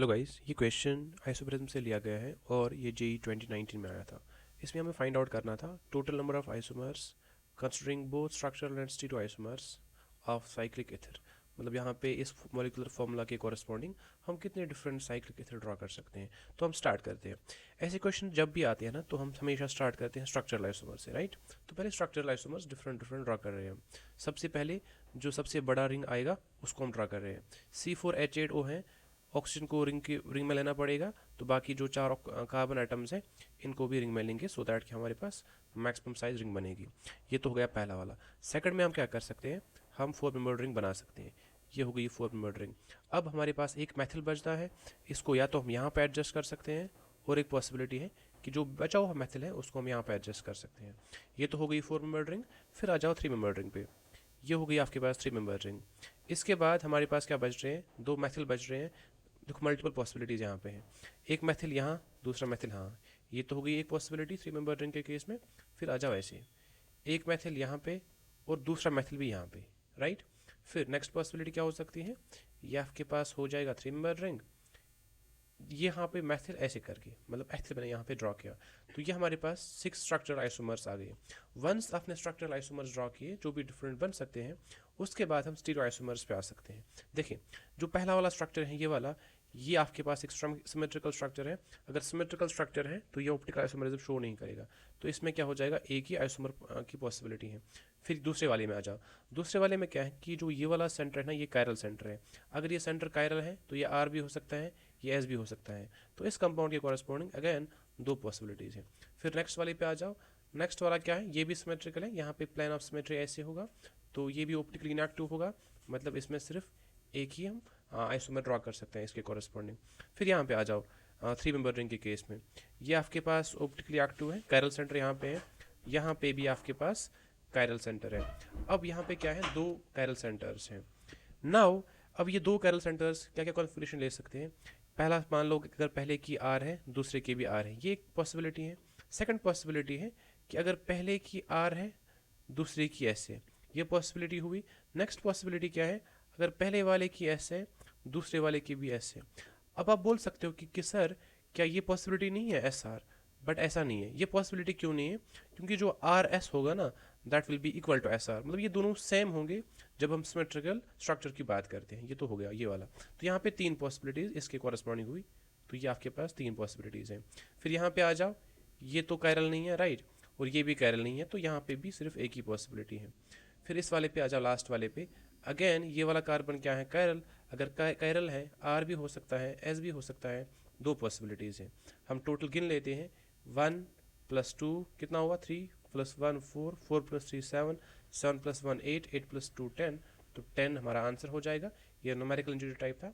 Hello guys, ये question आइसोप्रिज्म से लिया गया है और ये जेई 2019 में आया था। इसमें हमें फाइंड आउट करना था total number of isomers considering both structural and stereo isomers of cyclic ether. मतलब यहाँ पे इस मॉलिक्यूलर फार्मूला के कॉरस्पॉन्डिंग हम कितने डिफरेंट साइक्लिक एथर ड्रॉ कर सकते हैं। तो हम स्टार्ट करते हैं। ऐसे क्वेश्चन जब भी आते हैं ना, तो हम हमेशा स्टार्ट करते हैं स्ट्रक्चरल आइसोमर से, राइट। तो पहले structural isomers different different draw कर रहे हैं हम। सबसे पहले जो सबसे बड़ा रिंग आएगा उसको हम ड्रॉ कर रहे हैं। C4H8O है, ऑक्सीजन को रिंग में लेना पड़ेगा, तो बाकी जो चार कार्बन आइटम्स हैं इनको भी रिंग में लेंगे, सो दैट कि हमारे पास मैक्सिमम साइज रिंग बनेगी। ये तो हो गया पहला वाला। सेकंड में हम क्या कर सकते हैं, हम 4 मेंबर्ड रिंग बना सकते हैं। ये हो गई 4 मेंबर्ड रिंग। अब हमारे पास एक मेथड बचता है, इसको या तो हम यहाँ पे एडजस्ट कर सकते हैं, और एक पॉसिबिलिटी है कि जो बचा हुआ मेथड है उसको हम यहाँ पे एडजस्ट कर सकते हैं। ये तो हो गई 4 मेंबर्ड रिंग। फिर आ जाओ 3 मेंबर्ड रिंग पे। ये हो गई आपके पास 3 मेंबर्ड रिंग। इसके बाद हमारे पास क्या बच रहे हैं, दो मेथड बच रहे हैं। देखो मल्टीपल पॉसिबिलिटीज़ यहाँ पे हैं, एक मेथिल यहाँ, दूसरा मेथिल यहाँ। ये तो हो गई एक पॉसिबिलिटी 3 मेंबर रिंग के केस में। फिर आ जाओ ऐसे, एक मेथिल यहाँ पे और दूसरा मेथिल भी यहाँ पे, राइट। फिर नेक्स्ट पॉसिबिलिटी क्या हो सकती है, ये आपके पास हो जाएगा 3 मेंबर रिंग। ये यहाँ पे मेथिल ऐसे करके, मतलब एथिल मैंने यहाँ पे ड्रॉ किया, तो ये हमारे पास 6 स्ट्रक्चरल आइसोमर्स आ गए। वंस आपने स्ट्रक्चरल आइसोमर्स ड्रॉ किए जो भी डिफरेंट बन सकते हैं, उसके बाद हम स्टीरियो आइसोमर्स पे आ सकते हैं। देखिए, जो पहला वाला स्ट्रक्चर है ये वाला, ये आपके पास एक सिमेट्रिकल स्ट्रक्चर है। अगर सिमेट्रिकल स्ट्रक्चर है तो ये ऑप्टिकल आइसोमरिज्म शो नहीं करेगा, तो इसमें क्या हो जाएगा, एक ही आइसोमर की पॉसिबिलिटी है। फिर दूसरे वाले में आ जाओ। दूसरे वाले में क्या है कि जो ये वाला सेंटर है ना, ये कायरल सेंटर है। अगर ये सेंटर कायरल है तो ये आर भी हो सकता है, ये एस भी हो सकता है। तो इस कंपाउंड के कॉरस्पॉन्डिंग अगेन दो पॉसिबिलिटीज़ हैं। फिर नेक्स्ट वाले पे आ जाओ। नेक्स्ट वाला क्या है, ये भी सिमेट्रिकल है, यहाँ पे प्लेन ऑफ सिमेट्री ऐसे होगा, तो ये भी ऑप्टिकली इनएक्टिव होगा। मतलब इसमें सिर्फ एक ही हम आइसोमर ड्रॉ कर सकते हैं इसके कॉरस्पॉन्डिंग। फिर यहाँ पे आ जाओ 3 मेंबर रिंग के केस में, ये आपके पास ऑप्टिकली एक्टिव है, कायरल सेंटर यहाँ पे है, यहाँ पे भी आपके पास कायरल सेंटर है। अब यहाँ पे क्या है, दो कायरल सेंटर्स हैं। नाउ अब ये दो कायरल सेंटर्स क्या क्या कॉन्फ़िगरेशन ले सकते हैं। पहला मान लो अगर पहले की आर है, दूसरे की भी आर है, ये एक पॉसिबिलिटी है। सेकंड पॉसिबिलिटी है कि अगर पहले की आर है, दूसरे की एस है, ये पॉसिबिलिटी हुई। नेक्स्ट पॉसिबिलिटी क्या है, अगर पहले वाले की एस है, दूसरे वाले की भी एस है। अब आप बोल सकते हो कि सर क्या ये पॉसिबिलिटी नहीं है एस आर, बट ऐसा नहीं है। ये पॉसिबिलिटी क्यों नहीं है, क्योंकि जो आर एस होगा ना, that will be equal to S R. मतलब ये दोनों सेम होंगे जब हम सिमेट्रिकल स्ट्रक्चर की बात करते हैं। ये तो हो गया ये वाला। तो यहाँ पे 3 पॉसिबिलिटीज़ इसके कॉरस्पॉन्डिंग हुई, तो ये आपके पास 3 पॉसिबिलिटीज़ हैं। फिर यहाँ पे आ जाओ, ये तो कायरल नहीं है, राइट, और ये भी कायरल नहीं है, तो यहाँ पे भी सिर्फ एक ही पॉसिबिलिटी है। फिर इस वाले पे आ जाओ, लास्ट वाले पे। अगेन ये वाला कार्बन क्या है, कायरल। अगर कायरल है, आर भी हो सकता है, एस भी हो सकता है, दो पॉसिबिलिटीज़ हैं। हम टोटल गिन लेते हैं, 1 + 2 कितना हुआ, 3 + 1 4, 4 + 3 7, 7 + 1 8, 8 + 2 10, तो 10 हमारा आंसर हो जाएगा। ये न्यूमेरिकल इंटीजर टाइप था।